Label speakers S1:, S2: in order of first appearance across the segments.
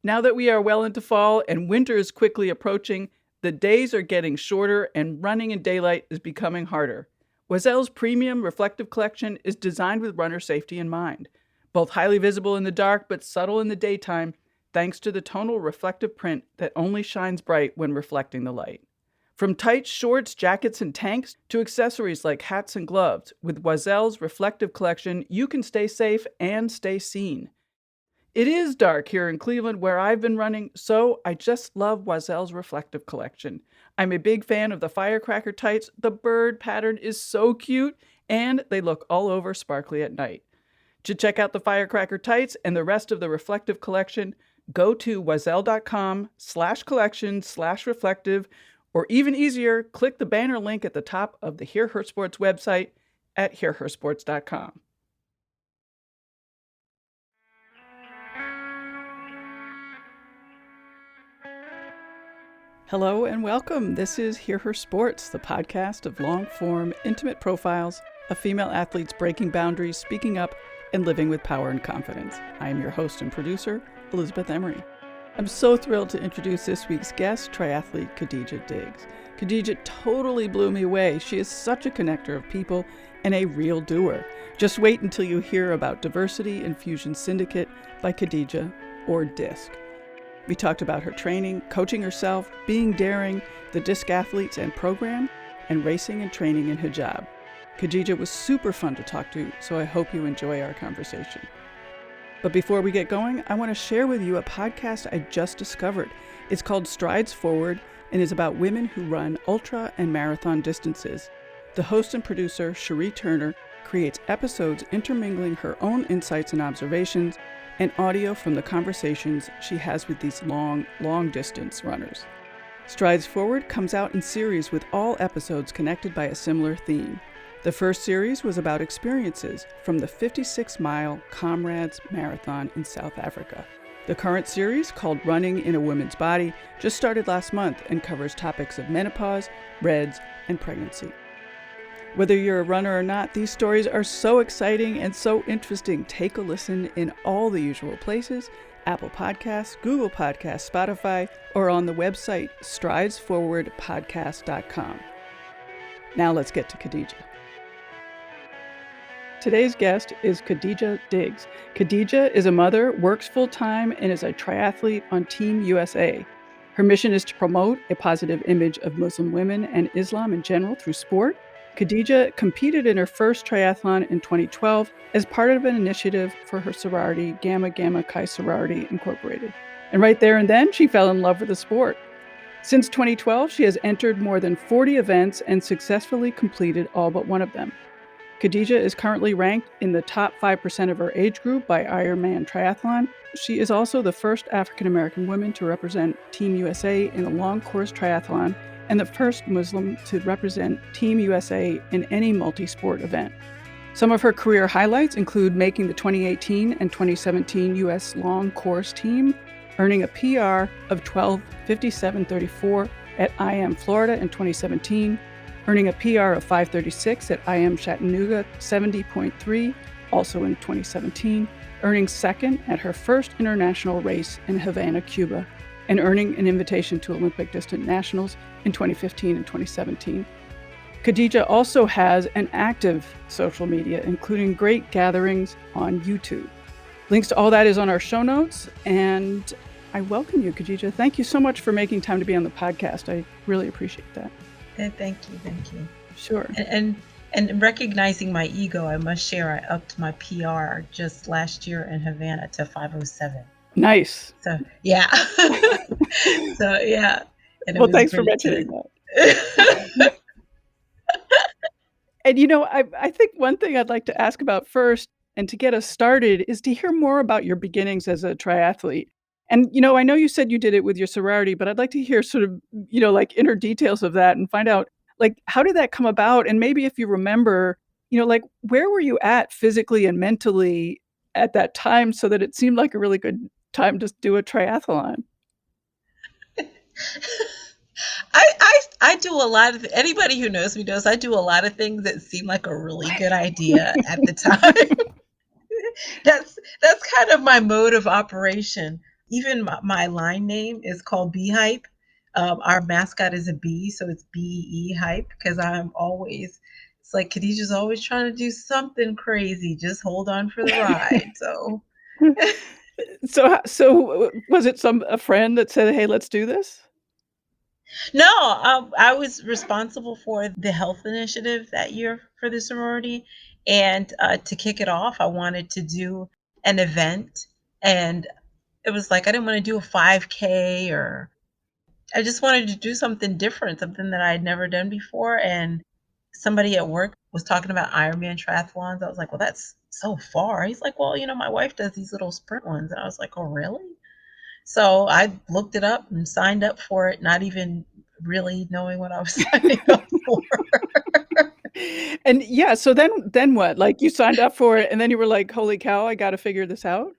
S1: Now that we are well into fall and winter is quickly approaching, the days are getting shorter and running in daylight is becoming harder. Oisel's premium reflective collection is designed with runner safety in mind. Both highly visible in the dark but subtle in the daytime, thanks to the tonal reflective print that only shines bright when reflecting the light. From tights, shorts, jackets, and tanks to accessories like hats and gloves, with Oisel's reflective collection, you can stay safe and stay seen. It is dark here in Cleveland where I've been running, so I just love Oisel's reflective collection. I'm a big fan of the firecracker tights. The bird pattern is so cute, and they look all over sparkly at night. To check out the firecracker tights and the rest of the reflective collection, go to oisel.com/collection/reflective, or even easier, click the banner link at the top of the Hear Her Sports website at hearhersports.com. Hello and welcome. This is Hear Her Sports, the podcast of long-form, intimate profiles of female athletes breaking boundaries, speaking up, and living with power and confidence. I am your host and producer, Elizabeth Emery. I'm so thrilled to introduce this week's guest, triathlete Khadijah Diggs. Khadijah totally blew me away. She is such a connector of people and a real doer. Just wait until you hear about Diversity Infusion Syndicate by Khadijah, or DISC. We talked about her training, coaching herself, being daring, the DISC athletes and program, and racing and training in hijab. Khadijah was super fun to talk to, so I hope you enjoy our conversation. But before we get going, I want to share with you a podcast I just discovered. It's called Strides Forward and is about women who run ultra and marathon distances. The host and producer, Cherie Turner, creates episodes intermingling her own insights and observations and audio from the conversations she has with these long distance runners. Strides Forward comes out in series with all episodes connected by a similar theme. The first series was about experiences from the 56-mile Comrades Marathon in South Africa. The current series, called Running in a Woman's Body, just started last month and covers topics of menopause, REDS, and pregnancy. Whether you're a runner or not, these stories are so exciting and so interesting. Take a listen in all the usual places: Apple Podcasts, Google Podcasts, Spotify, or on the website stridesforwardpodcast.com. Now let's get to Khadijah. Today's guest is Khadijah Diggs. Khadijah is a mother, works full-time, and is a triathlete on Team USA. Her mission is to promote a positive image of Muslim women and Islam in general through sport. Khadijah competed in her first triathlon in 2012 as part of an initiative for her sorority, Gamma Gamma Chi Sorority Incorporated. And right there and then, she fell in love with the sport. Since 2012, she has entered more than 40 events and successfully completed all but one of them. Khadijah is currently ranked in the top 5% of her age group by Ironman Triathlon. She is also the first African-American woman to represent Team USA in a long course triathlon and the first Muslim to represent Team USA in any multi-sport event. Some of her career highlights include making the 2018 and 2017 U.S. long course team, earning a PR of 12:57:34 at IM Florida in 2017, earning a PR of 5:36 at IM Chattanooga 70.3, also in 2017, earning second at her first international race in Havana, Cuba, and earning an invitation to Olympic Distant Nationals in 2015 and 2017. Khadijah also has an active social media, including great gatherings on YouTube. Links to all that is on our show notes, and I welcome you, Khadijah. Thank you so much for making time to be on the podcast. I really appreciate that.
S2: Thank you.
S1: Sure.
S2: And recognizing my ego, I must share I upped my PR just last year in Havana to 5:07.
S1: Nice.
S2: So yeah. And
S1: well, thanks for mentioning that. And I think one thing I'd like to ask about first, and to get us started, is to hear more about your beginnings as a triathlete. And, I know you said you did it with your sorority, but I'd like to hear sort of, like inner details of that and find out, like, how did that come about? And maybe if you remember, like, where were you at physically and mentally at that time so that it seemed like a really good time to do a triathlon?
S2: I do a lot of, anybody who knows me knows I do a lot of things that seem like a really good idea at the time. That's kind of my mode of operation. Even my line name is called Bee Hype. Our mascot is a bee, so it's BE Hype because it's like Khadijah's always trying to do something crazy. Just hold on for the ride. So,
S1: So was it a friend that said, "Hey, let's do this"?
S2: no, I was responsible for the health initiative that year for the sorority. And to kick it off, I wanted to do an event. And it was like I didn't want to do a 5K, or I just wanted to do something different, something that I had never done before. And somebody at work was talking about Ironman triathlons. I was like, well, that's so far. He's like, well, my wife does these little sprint ones. And I was like, oh, really? So I looked it up and signed up for it, not even really knowing what I was signing up for.
S1: And yeah, so then what? Like, you signed up for it, and then you were like, "Holy cow, I gotta figure this out?"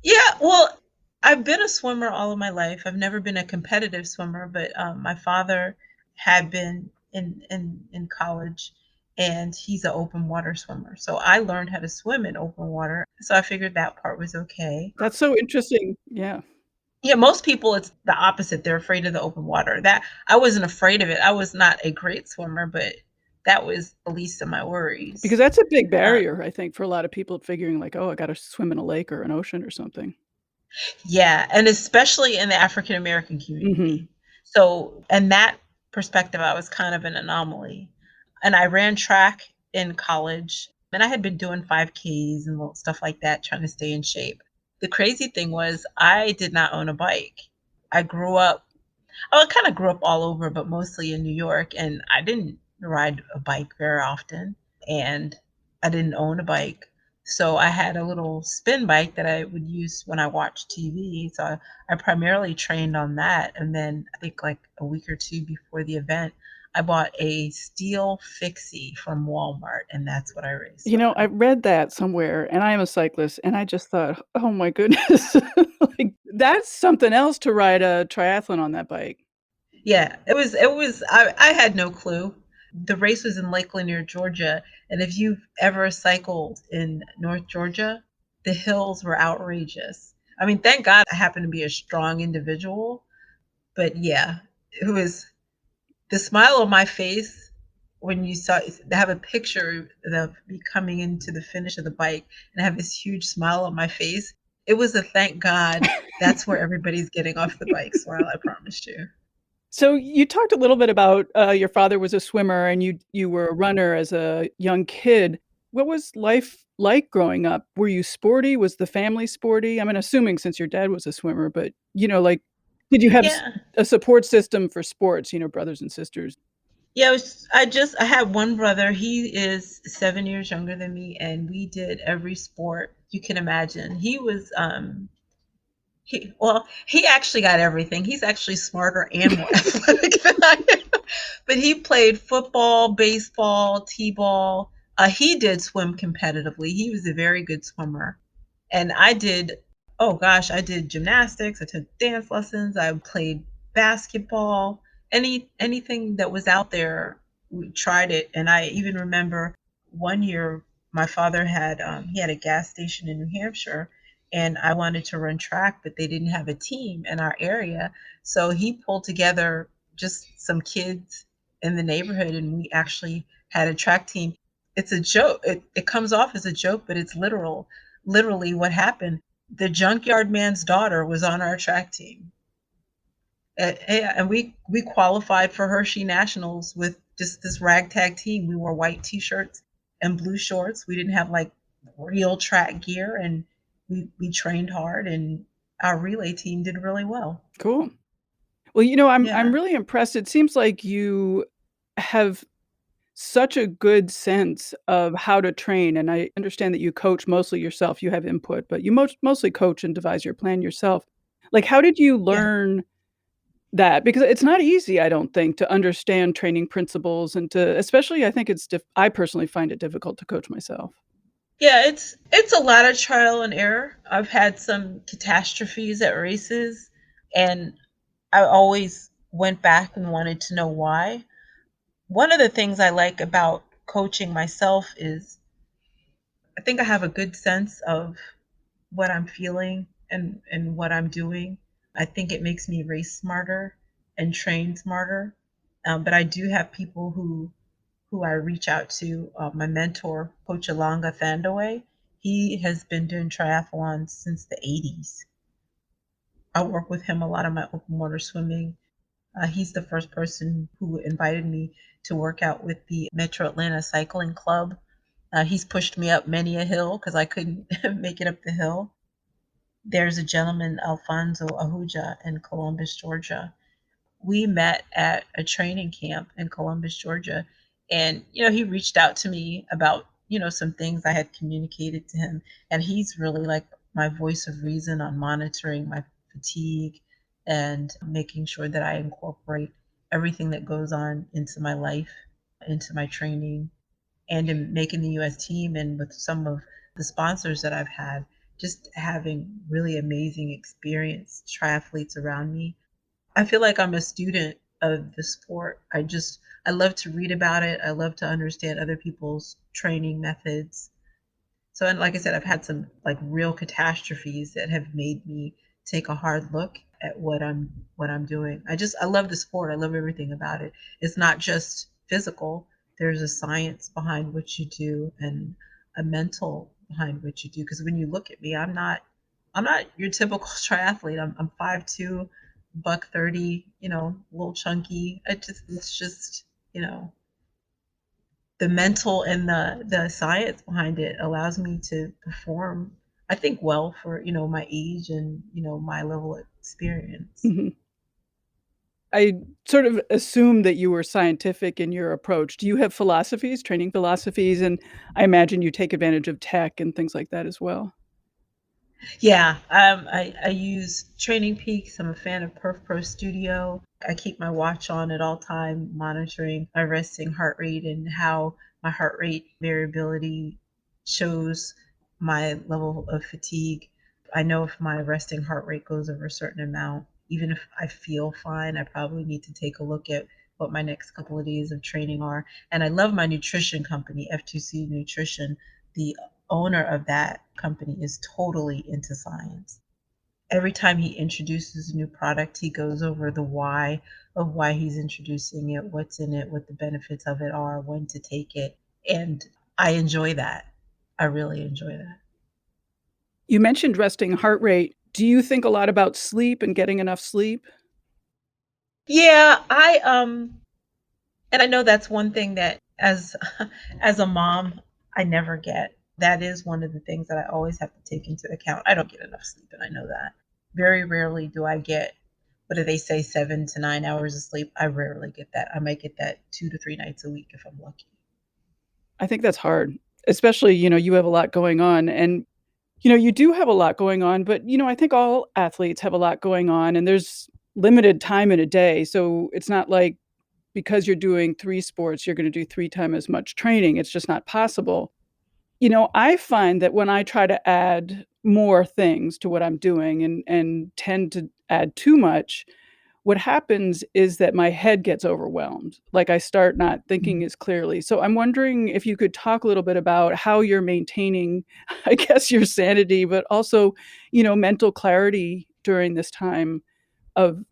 S2: Yeah, well, I've been a swimmer all of my life. I've never been a competitive swimmer, but my father had been in college, and he's an open water swimmer. So I learned how to swim in open water. So I figured that part was okay.
S1: That's so interesting. Yeah.
S2: Yeah, most people, it's the opposite. They're afraid of the open water. That I wasn't afraid of it. I was not a great swimmer, but that was the least of my
S1: Because
S2: worries.
S1: that's a big
S2: Uh,
S1: barrier, I think, for a lot of people figuring like, "Oh, I gotta swim in a lake or an ocean or something."
S2: yeah, and especially in the African American
S1: Mhm.
S2: community. So, in that perspective, I was kind of an anomaly. And I ran track in college, and I had been doing 5Ks and little stuff like that, trying to stay in shape. The crazy thing was, I did not own a bike. I grew up Oh, I kinda grew up all over, but mostly in New York, and I didn't ride a bike very often, and I didn't own a bike. So I had a little spin bike that I would use when I watched TV, so I primarily trained on that, and then I think, like, a week or 2 before the event, I bought a steel fixie from Walmart, and that's what I raced
S1: I
S2: on.
S1: read that somewhere, and I am a cyclist, and I just thought, "Oh my goodness." Like, that's something else to ride a triathlon on that bike.
S2: Yeah, it was I had no clue. The race was in Lake Lanier, Georgia, and if you've ever cycled in North Georgia, the hills were outrageous. I mean, thank God I happen to be a strong individual, but yeah, it was the smile on my face when you saw have a picture of me coming into the finish of the bike and I have this huge smile on my face. It was a thank God that's where everybody's getting off the bike smile, I promise you.
S1: So you talked a little bit about, your father was a swimmer and you were a runner as a young kid. What was life like growing up? Were you sporty? Was the family sporty? I mean, assuming since your dad was a swimmer, but, like, did you have
S2: Yeah.
S1: a support system for sports, brothers and sisters?
S2: Yeah, I had one brother. He is 7 years younger than me, and we did every sport you can imagine. He actually got everything. He's actually smarter and more athletic than I am. But he played football, baseball, t-ball. He did swim competitively. He was a very good swimmer. And oh gosh, I did gymnastics, I took dance lessons, I played basketball, anything that was out there, we tried it. And I even remember one year my father he had a gas station in New Hampshire, and I wanted to run track, but they didn't have a team in our area. So he pulled together just some kids in the neighborhood, and we actually had a track team. It's a joke. It comes off as a joke, but it's literally what happened. The junkyard man's daughter was on our track team. Yeah, and we qualified for Hershey Nationals with just this ragtag team. We wore white t-shirts and blue shorts. We didn't have like real track gear, and we trained hard, and our relay team did really well.
S1: Cool. Well, I'm
S2: Yeah.
S1: really impressed. It seems like you have such a good sense of how to train, and I understand that you coach mostly yourself, you have input, but you mostly coach and devise your plan yourself. Like, how did you
S2: Yeah.
S1: learn that? Because it's not easy, I don't think, to understand training principles and to especially I think I personally find it difficult to coach myself.
S2: Yeah, it's a lot of trial and error. I've had some catastrophes at races, and I always went back and wanted to know why. One of the things I like about coaching myself is I think I have a good sense of what I'm feeling. in what I'm doing. I think it makes me race smarter and train smarter. But I do have people who I reach out to. My mentor, Coach Alanga Thandaway, he has been doing triathlons since the 80s. I work with him a lot on my open water swimming. He's the first person who invited me to work out with the Metro Atlanta Cycling Club. He's pushed me up many a hill because I couldn't make it up the hill. There's a gentleman, Alfonso Ahuja, in Columbus, Georgia. We met at a training camp in Columbus, Georgia. And, he reached out to me about, some things I had communicated to him. And he's really like my voice of reason on monitoring my fatigue and making sure that I incorporate everything that goes on into my life, into my training, and in making the US team and with some of the sponsors that I've had, just having really amazing experienced triathletes around me. I feel like I'm a student of the sport. I love to read about it. I love to understand other people's training methods. So, and like I said, I've had some like real catastrophes that have made me take a hard look at what I'm doing. I love the sport. I love everything about it. It's not just physical. There's a science behind what you do and a mental behind what you do. Because when you look at me, I'm not your typical triathlete. I'm 5'2", buck 30, a little chunky. It's just, you know, the mental and the science behind it allows me to perform, I think, well for, my age and, my level of experience.
S1: Mhm. I sort of assumed that you were scientific in your approach. Do you have philosophies, training philosophies? And I imagine you take advantage of tech and things like that as well.
S2: Yeah, I use Training Peaks. I'm a fan of Perf Pro Studio. I keep my watch on at all time, monitoring my resting heart rate and how my heart rate variability shows my level of fatigue. I know if my resting heart rate goes over a certain amount, even if I feel fine, I probably need to take a look at what my next couple of days of training are. And I love my nutrition company, F2C Nutrition. The owner of that company is totally into science. Every time he introduces a new product, he goes over the why of why he's introducing it, what's in it, what the benefits of it are, when to take it. And I enjoy that. I really enjoy that.
S1: You mentioned resting heart rate. Do you think a lot about sleep and getting enough sleep?
S2: Yeah, and I know that's one thing that as a mom, I never get. That is one of the things that I always have to take into account. I don't get enough sleep, and I know that. Very rarely do I get, what do they say, 7 to 9 hours of sleep. I rarely get that. I might get that 2 to 3 nights a week if I'm lucky.
S1: I think that's hard, especially, you have a lot going on. And, you do have a lot going on, but, I think all athletes have a lot going on and there's limited time in a day. So it's not like because you're doing 3 sports, you're gonna do 3 times as much training. It's just not possible. I find that when I try to add more things to what I'm doing and tend to add too much, what happens is that my head gets overwhelmed. Like, I start not thinking
S2: Mhm.
S1: as clearly. So I'm wondering if you could talk a little bit about how you're maintaining, I guess, your sanity, but also, mental clarity during this time of,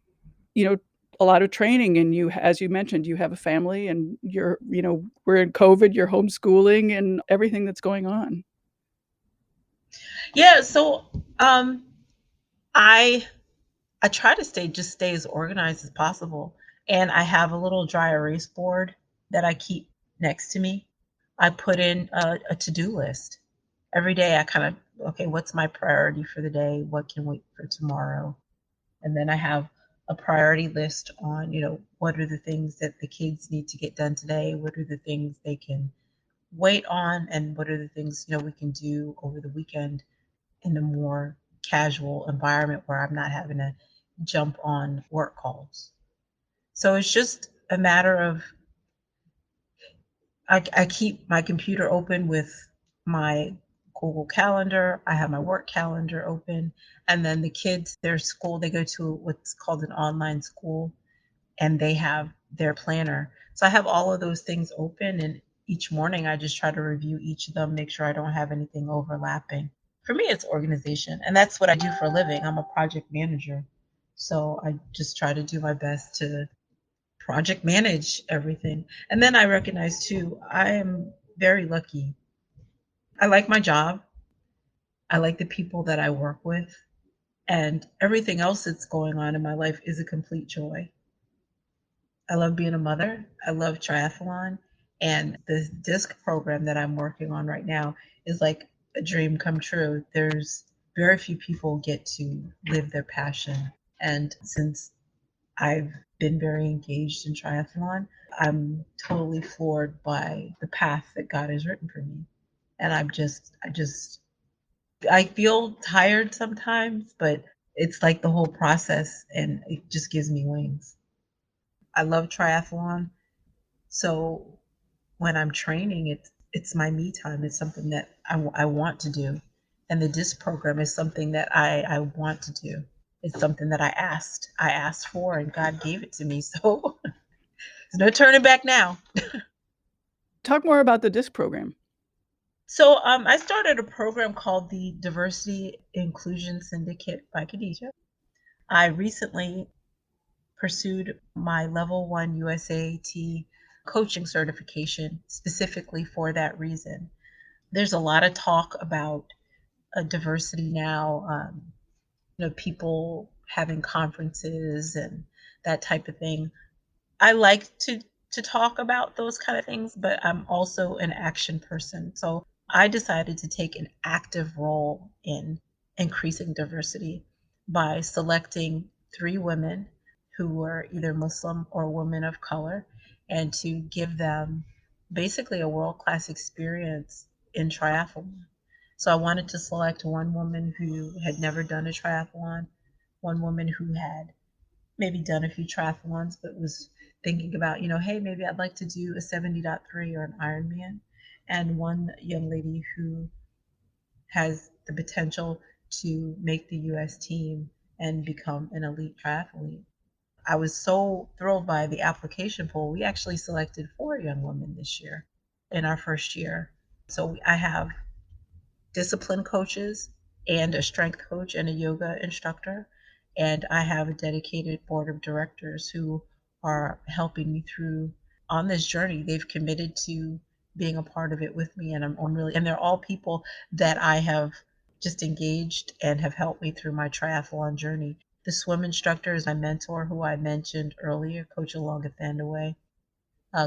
S1: you know, a lot of training, and as you mentioned, you have a family and we're in COVID, you're homeschooling and everything that's going on.
S2: Yeah, so I I try to stay as organized as possible. And I have a little dry erase board that I keep next to me. I put in a to-do list. Every day I kind of, okay, what's my priority for the day? What can wait for tomorrow? And then I have a priority list on, what are the things that the kids need to get done today? What are the things they can wait on? And what are the things, we can do over the weekend in a more casual environment where I'm not having to jump on work calls. So it's just a matter of, I keep my computer open with my Google Calendar. I have my work calendar open. And then the kids, their school, they go to what's called an online school, and they have their planner. So I have all of those things open. And each morning I just try to review each of them, make sure I don't have anything overlapping. For me, it's organization, and that's what I do for a living. I'm a project manager. So I just try to do my best to project manage everything. And then I recognize too, I am very lucky. I like my job. I like the people that I work with, and everything else that's going on in my life is a complete joy. I love being a mother. I love triathlon. And the disc program that I'm working on right now is like a dream come true. There's very few people get to live their passion. And since I've been very engaged in triathlon, I'm totally floored by the path that God has written for me. And I feel tired sometimes, but it's like the whole process and it just gives me wings. I love triathlon. So when I'm training, it's my me time. It's something that I want to do, and the disc program is something that I want to do. It's something that I asked for, and God gave it to me. So there's no turning back now.
S1: Talk more about the DISC program.
S2: So I started a program called the Diversity Inclusion Syndicate by Khadijah. I recently pursued my level one USAT coaching certification specifically for that reason. There's a lot of talk about diversity now, people having conferences and that type of thing. I like to talk about those kind of things, but I'm also an action person. So I decided to take an active role in increasing diversity by selecting three women who were either Muslim or women of color and to give them basically a world-class experience in triathlon. So I wanted to select one woman who had never done a triathlon, one woman who had maybe done a few triathlons, but was thinking about, hey, maybe I'd like to do a 70.3 or an Ironman, and one young lady who has the potential to make the US team and become an elite triathlete. I was so thrilled by the application pool. We actually selected four young women this year in our first year. So I have discipline coaches and a strength coach and a yoga instructor. And I have a dedicated board of directors who are helping me through on this journey. They've committed to being a part of it with me. And I'm really, and they're all people that I have just engaged and have helped me through my triathlon journey. The swim instructor is my mentor, who I mentioned earlier, Coach Alonga Thandaway.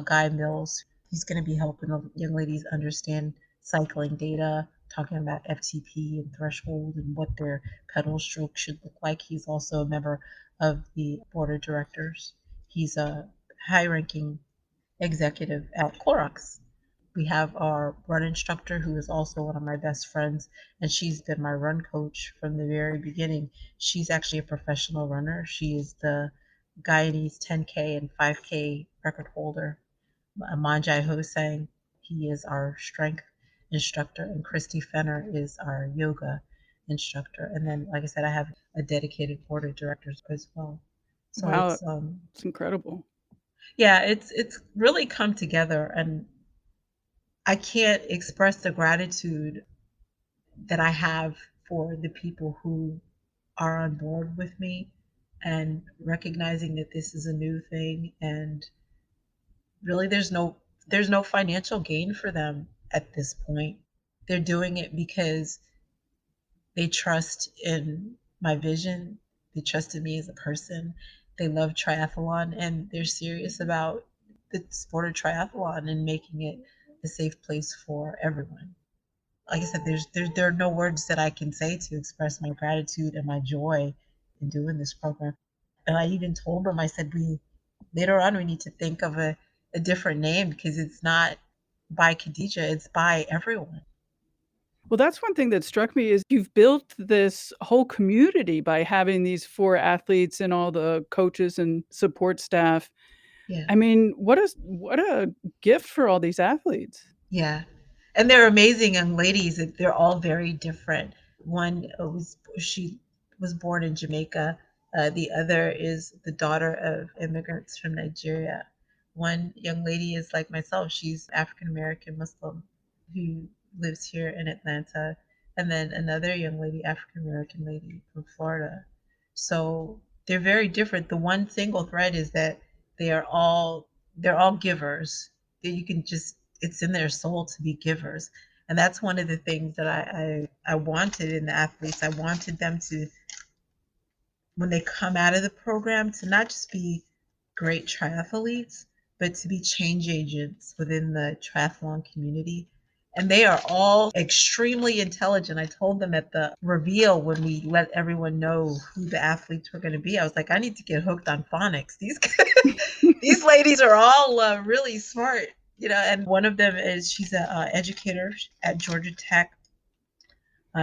S2: Guy Mills. He's going to be helping the young ladies understand cycling data, talking about FTP and threshold and what their pedal stroke should look like. He's also a member of the board of directors. He's a high ranking executive at Clorox. We have our run instructor, who is also one of my best friends, and she's been my run coach from the very beginning. She's actually a professional runner. She is the Guyanese 10K and 5K record holder. Manjai Hosang, he is our strength instructor, and Christy Fenner is our yoga instructor. And then, like I said, I have a dedicated board of directors as well. So
S1: Wow, it's incredible.
S2: yeah, it's really come together, and I can't express the gratitude that I have for the people who are on board with me and recognizing that this is a new thing, and really there's no financial gain for them at this point. They're doing it because they trust in my vision, they trust in me as a person, they love triathlon, and they're serious about the sport of triathlon and making it a safe place for everyone. Like I said, there are no words that I can say to express my gratitude and my joy in doing this program. And I even told them, I said, we later on we need to think of a different name, because it's not by Khadijah, it's by everyone.
S1: Well, that's one thing that struck me is you've built this whole community by having these 4 athletes and all the coaches and support staff.
S2: Yeah.
S1: I mean, what a gift for all these athletes.
S2: Yeah. And they're amazing young ladies. They're all very different. One she was born in Jamaica. The other is the daughter of immigrants from Nigeria. One young lady is like myself. She's African American Muslim who lives here in Atlanta. and then another young lady, African American lady from Florida. So they're very different. The one single thread is that they are all they're all givers. That you can just it's in their soul to be givers. And that's one of the things that I wanted in the athletes. I wanted them to, when they come out of the program, to not just be great triathletes, but to be change agents within the triathlon community. And they are all extremely intelligent. I told them at the reveal when we let everyone know who the athletes were going to be, I was like, I need to get hooked on phonics. These ladies are all really smart, and one of them is she's an educator at Georgia Tech.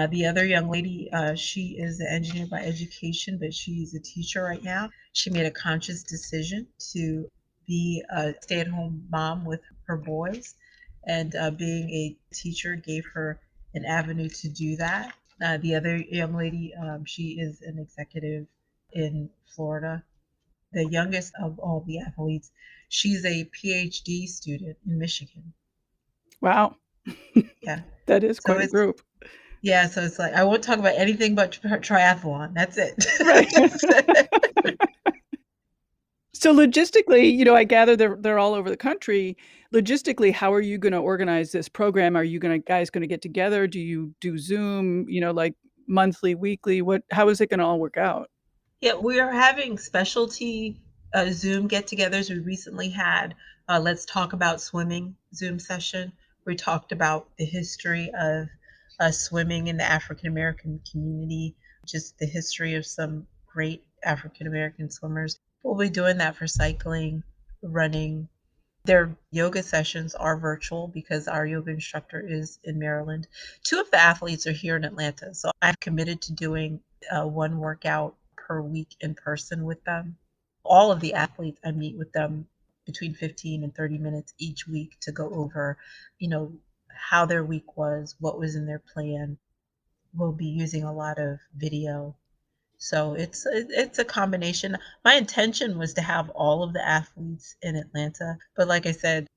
S2: The other young lady, she is an engineer by education, but she's a teacher right now. She made a conscious decision to be a stay at home mom with her boys, and being a teacher gave her an avenue to do that. The other young lady, she is an executive in Florida. The youngest of all the athletes, she's a PhD student in Michigan.
S1: Wow.
S2: Yeah.
S1: That is
S2: So
S1: quite a group.
S2: yeah, so it's like I won't talk about anything but triathlon. That's it.
S1: Right. So logistically, I gather they're all over the country. Logistically, how are you going to organize this program? Are you guys going to get together? Do you do Zoom, like monthly, weekly? How is it going to all work out?
S2: Yeah, we are having specialty Zoom get-togethers. We recently had Let's Talk About Swimming Zoom session. We talked about the history of swimming in the African American community, just the history of some great African American swimmers. We'll be doing that for cycling, running. Their yoga sessions are virtual because our yoga instructor is in Maryland. Two of the athletes are here in Atlanta, so I've committed to doing one workout per week in person with them. All of the athletes, I meet with them between 15 and 30 minutes each week to go over, how their week was, what was in their plan. We'll be using a lot of video, so it's a combination. My intention was to have all of the athletes in Atlanta, but like I said,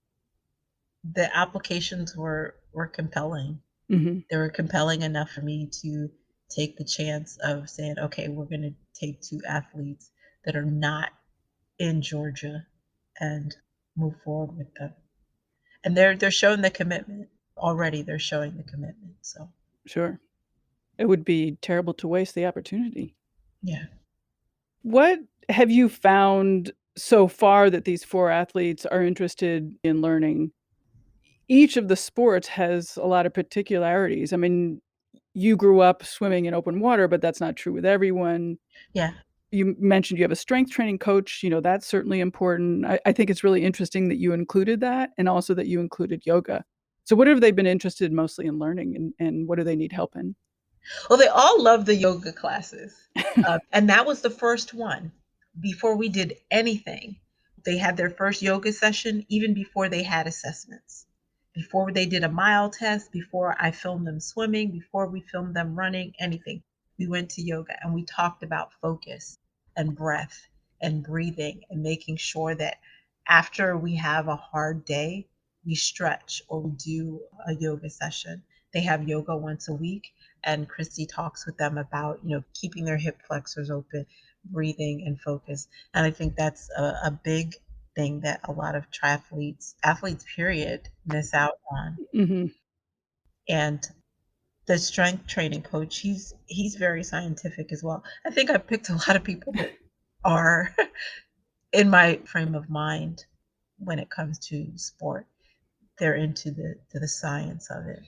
S2: the applications were compelling.
S1: Mm-hmm.
S2: They were compelling enough for me to take the chance of saying, okay, we're going to take two athletes that are not in Georgia and move forward with them. And they're showing the commitment already. They're showing the commitment. So
S1: Sure. It would be terrible to waste the opportunity.
S2: yeah.
S1: What have you found so far that these four athletes are interested in learning? Each of the sports has a lot of particularities. I mean, you grew up swimming in open water, but that's not true with everyone.
S2: Yeah.
S1: You mentioned you have a strength training coach. That's certainly important. I think it's really interesting that you included that, and also that you included yoga. So what have they been interested mostly in learning, and what do they need help in?
S2: Well, they all love the yoga classes. And that was the first one. Before we did anything, they had their first yoga session even before they had assessments. Before they did a mile test, before I filmed them swimming, before we filmed them running, anything. We went to yoga and we talked about focus and breath and breathing and making sure that after we have a hard day, we stretch or we do a yoga session. They have yoga once a week, and Christy talks with them about, keeping their hip flexors open, breathing and focus. And I think that's a big thing that a lot of athletes period, miss out on.
S1: Mm-hmm.
S2: And the strength training coach, he's very scientific as well. I think I picked a lot of people that are in my frame of mind when it comes to sport. They're into the science of it.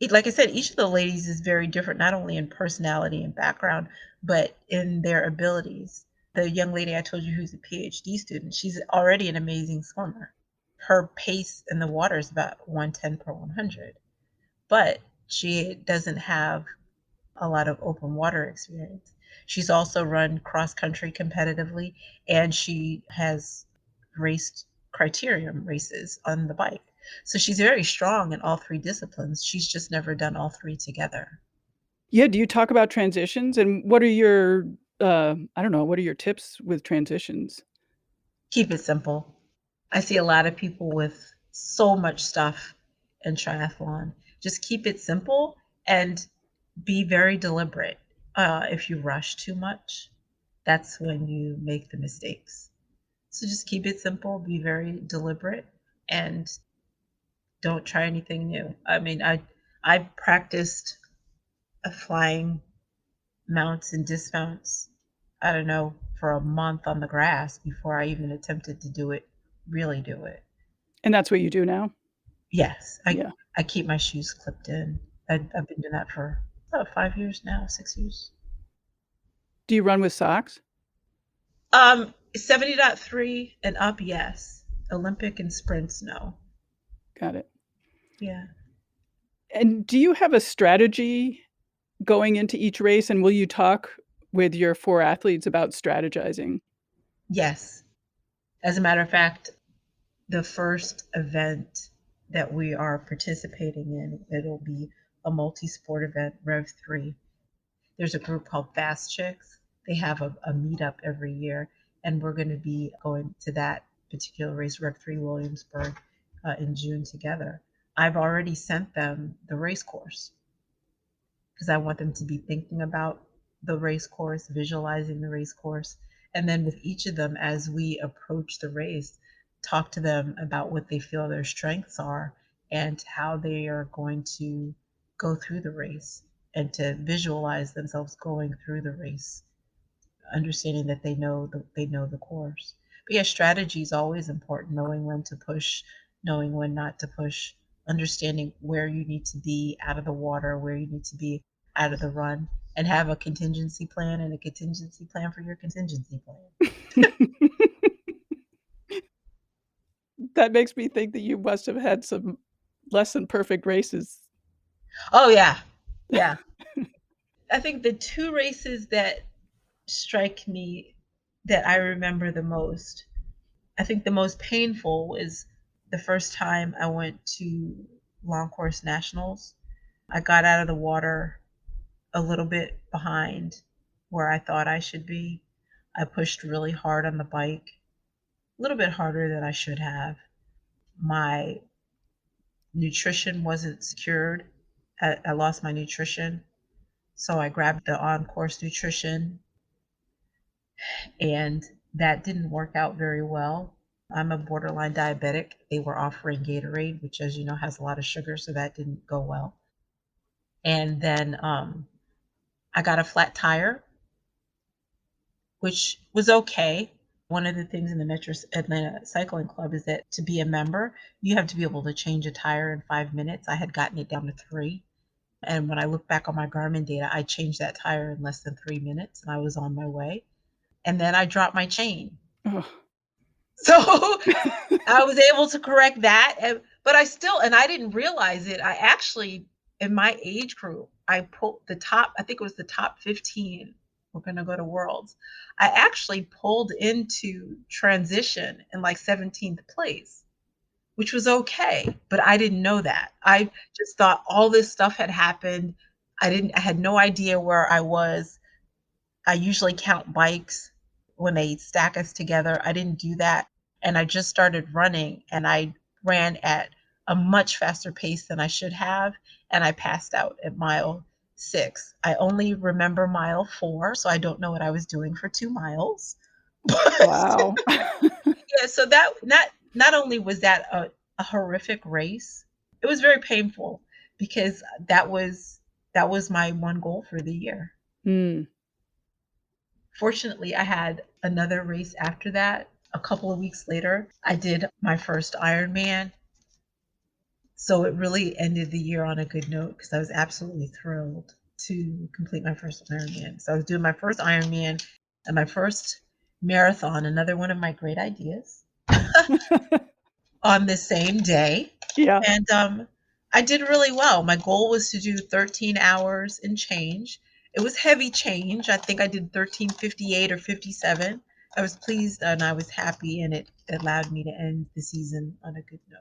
S2: Like I said, each of the ladies is very different, not only in personality and background, but in their abilities. The young lady I told you who's a PhD student, she's already an amazing swimmer. Her pace in the water is about 110 per 100, but she doesn't have a lot of open water experience. She's also run cross country competitively, and she has raced criterium races on the bike. So she's very strong in all three disciplines. She's just never done all three together.
S1: Yeah, do you talk about transitions, and what are your, I don't know, what are your tips with transitions?
S2: Keep it simple. I see a lot of people with so much stuff in triathlon. Just keep it simple and be very deliberate. If you rush too much, that's when you make the mistakes. So just keep it simple, be very deliberate, and don't try anything new. I mean, I practiced flying mounts and dismounts, I don't know, for a month on the grass before I even attempted to really do it.
S1: And that's what you do now?
S2: Yes,
S1: Yeah.
S2: I keep my shoes clipped in. I've been doing that for about 5 years now, 6 years.
S1: Do you run with socks?
S2: 70.3 and up, yes. Olympic and sprints, no.
S1: Got it.
S2: Yeah.
S1: And do you have a strategy going into each race? And will you talk with your 4 athletes about strategizing?
S2: Yes. As a matter of fact, the first event that we are participating in, it'll be a multi-sport event, Rev 3. There's a group called Fast Chicks. They have a meetup every year, and we're going to be going to that particular race, Rev 3 Williamsburg, in June together. I've already sent them the race course because I want them to be thinking about the race course, visualizing the race course. And then with each of them, as we approach the race, talk to them about what they feel their strengths are and how they are going to go through the race and to visualize themselves going through the race, understanding that they know the course. But yeah, strategy is always important, knowing when to push, knowing when not to push, understanding where you need to be out of the water, where you need to be out of the run, and have a contingency plan and a contingency plan for your contingency plan.
S1: That makes me think that you must have had some less than perfect races.
S2: Oh yeah. Yeah. I think the two races that strike me that I remember the most, I think the most painful was the first time I went to long course nationals. I got out of the water a little bit behind where I thought I should be. I pushed really hard on the bike, a little bit harder than I should have. My nutrition wasn't secured. I lost my nutrition. So I grabbed the on course nutrition, and that didn't work out very well. I'm a borderline diabetic. They were offering Gatorade, which, as you know, has a lot of sugar, so that didn't go well. And then I got a flat tire, which was okay. One of the things in the Metro Atlanta Cycling Club is that to be a member, you have to be able to change a tire in 5 minutes. I had gotten it down to 3. And when I look back on my Garmin data, I changed that tire in less than 3 minutes and I was on my way. And then I dropped my chain.
S1: Oh.
S2: So I was able to correct that. But I didn't realize it. I actually, in my age group, I pulled the top, I think it was the top 15. We're going to go to Worlds. I actually pulled into transition in like 17th place, which was okay. But I didn't know that. I just thought all this stuff had happened. I had no idea where I was. I usually count bikes when they stack us together. I didn't do that. And I just started running and I ran at a much faster pace than I should have. And I passed out at mile 6. I only remember mile 4, so I don't know what I was doing for 2 miles.
S1: Wow.
S2: Yeah, so that not only was that a horrific race, it was very painful because that was my one goal for the year.
S1: Mm.
S2: Fortunately, I had another race after that. A couple of weeks later, I did my first Ironman. So it really ended the year on a good note because I was absolutely thrilled to complete my first Ironman. So I was doing my first Ironman and my first marathon, another one of my great ideas, on the same day.
S1: Yeah.
S2: And I did really well. My goal was to do 13 hours and change. It was heavy change. I think I did 13:58 or 57. I was pleased and I was happy, and it allowed me to end the season on a good note.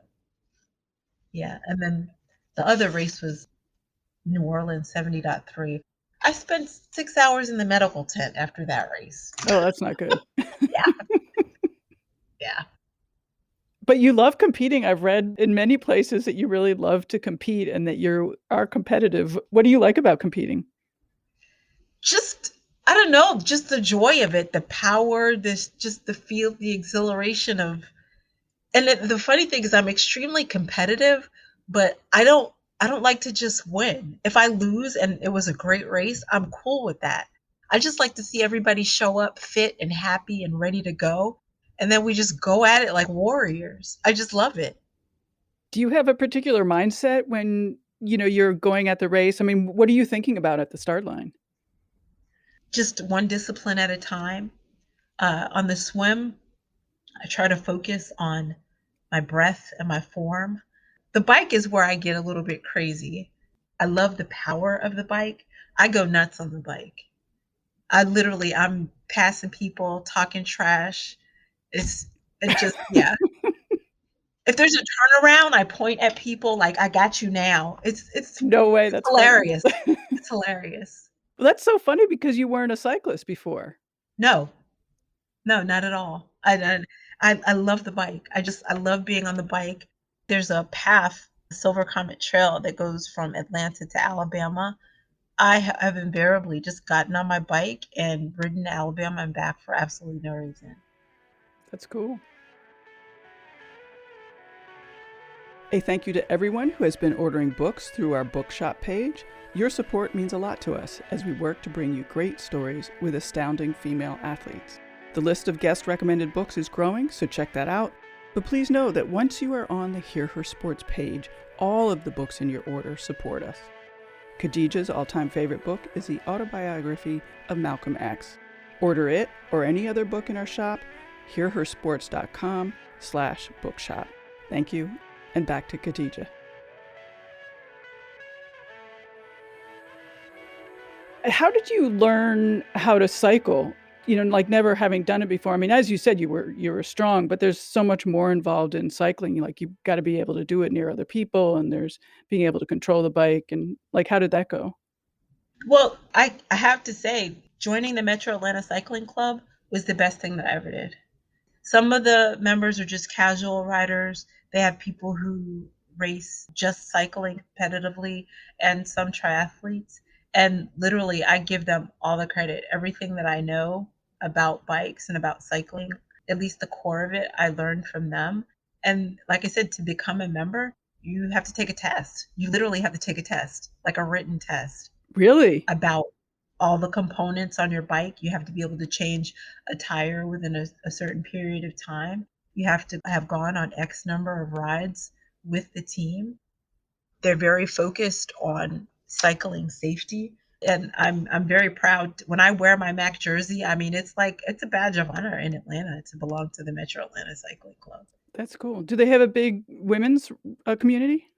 S2: Yeah. And then the other race was New Orleans 70.3. I spent 6 hours in the medical tent after that race.
S1: Oh, that's not good.
S2: Yeah. Yeah.
S1: But you love competing. I've read in many places that you really love to compete and that you are competitive. What do you like about competing?
S2: Just, I don't know, just the joy of it, the power, this, just the feel, the exhilaration of, and the funny thing is I'm extremely competitive, but I don't like to just win. If I lose and it was a great race, I'm cool with that. I just like to see everybody show up fit and happy and ready to go. And then we just go at it like warriors. I just love it.
S1: Do you have a particular mindset when, you're going at the race? I mean, what are you thinking about at the start line?
S2: Just one discipline at a time. On the swim, I try to focus on my breath and my form. The bike is where I get a little bit crazy. I love the power of the bike. I go nuts on the bike. I'm passing people, talking trash. It just, yeah. If there's a turnaround, I point at people like I got you now. It's
S1: No way,
S2: it's
S1: that's funny.
S2: hilarious. It's hilarious.
S1: Well, that's so funny because you weren't a cyclist before.
S2: No, no, not at all. I love the bike. I love being on the bike. There's a path, Silver Comet Trail, that goes from Atlanta to Alabama. Have invariably just gotten on my bike and ridden to Alabama and back for absolutely no reason.
S1: That's cool. A thank you to everyone who has been ordering books through our bookshop page. Your support means a lot to us as we work to bring you great stories with astounding female athletes. The list of guest recommended books is growing, so check that out. But please know that once you are on the Hear Her Sports page, all of the books in your order support us. Khadijah's all-time favorite book is the autobiography of Malcolm X. Order it or any other book in our shop, hearhersports.com/bookshop. Thank you, and back to Khadijah. How did you learn how to cycle? Like never having done it before. I mean, as you said, you were strong, but there's so much more involved in cycling. Like you've got to be able to do it near other people, and there's being able to control the bike. And like, how did that go?
S2: Well, I have to say, joining the Metro Atlanta Cycling Club was the best thing that I ever did. Some of the members are just casual riders. They have people who race just cycling competitively and some triathletes. And literally, I give them all the credit. Everything that I know about bikes and about cycling, at least the core of it, I learned from them. And like I said, to become a member, you have to take a test. You literally have to take a test, like a written test
S1: Really?
S2: about all the components on your bike. You have to be able to change a tire within a certain period of time. You have to have gone on X number of rides with the team. They're very focused on cycling safety. And I'm very proud when I wear my Mac jersey. I mean, it's a badge of honor in Atlanta to belong to the Metro Atlanta Cycling Club.
S1: That's cool. Do they have a big women's community?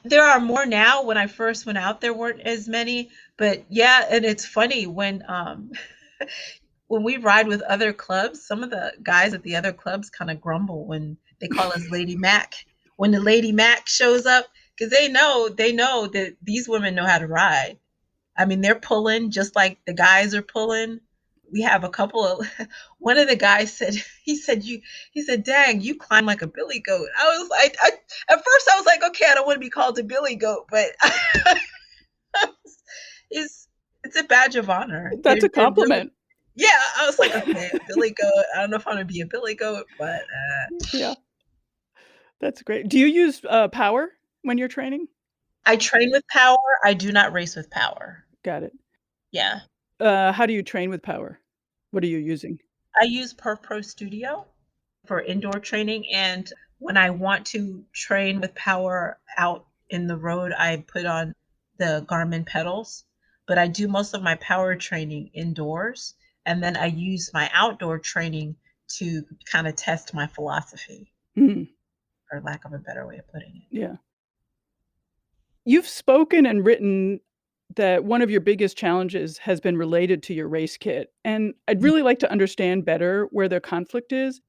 S2: There are more now. When I first went out, there weren't as many. But yeah, and it's funny when we ride with other clubs, some of the guys at the other clubs kind of grumble when they call us Lady Mac. When the Lady Mac shows up, because they know that these women know how to ride. I mean, they're pulling just like the guys are pulling. We have a couple of one of the guys said he said, dang, you climb like a billy goat. I was like, at first I was like, okay, I don't want to be called a billy goat, but it's it's a badge of honor.
S1: That's a
S2: They're really,
S1: compliment.
S2: yeah. I was like, okay, a billy goat. I don't know if I'm gonna be a billy goat, but
S1: Yeah, that's great. Do you use power when you're training?
S2: I train with power. I do not race with power.
S1: Got it.
S2: Yeah.
S1: How do you train with power? What are you using?
S2: I use Perf Pro Studio for indoor training, and when I want to train with power out in the road, I put on the Garmin pedals. But I do most of my power training indoors, and then I use my outdoor training to kind of test my philosophy,
S1: Mhm.
S2: for lack of a better way of putting it.
S1: Yeah. You've spoken and written that one of your biggest challenges has been related to your race kit, and I'd
S2: Yeah.
S1: really like to understand better where the conflict is.